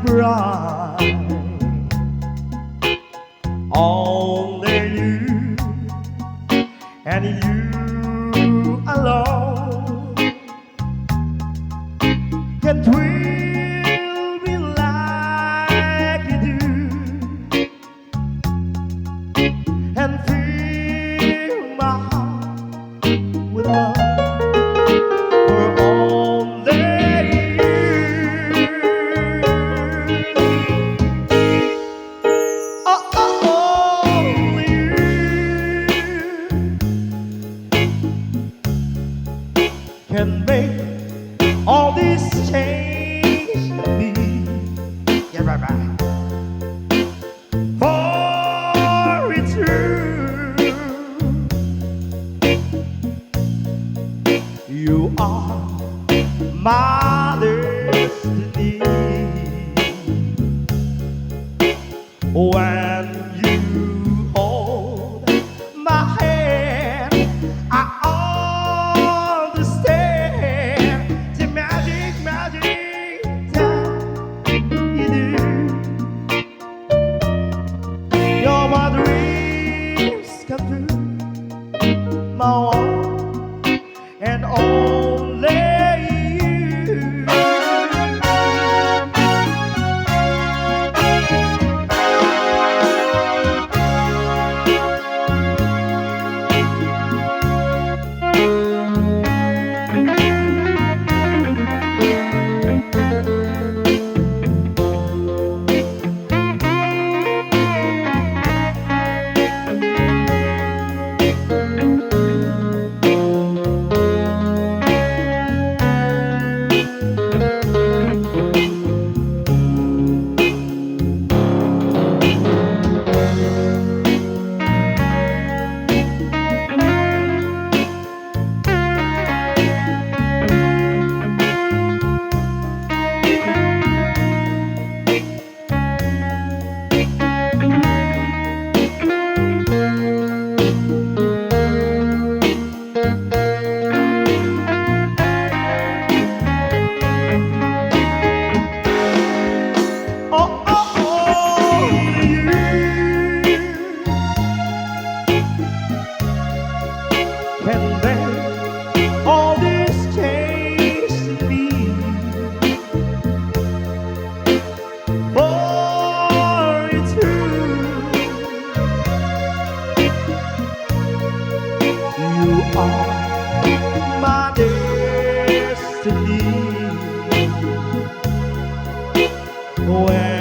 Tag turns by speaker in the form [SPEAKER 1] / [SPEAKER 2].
[SPEAKER 1] bright. Only you and you alone can thrill me like you do, and fill my heart with love for only you. Oh, oh, only you can make all this change me. Yeah, right, right. For it's true, you are my destiny. When you hold my hand, I understand the magic, magic that you do. You're my dreams come true, my one and only you. Can make all this change to me. For it's true, you are my destiny. When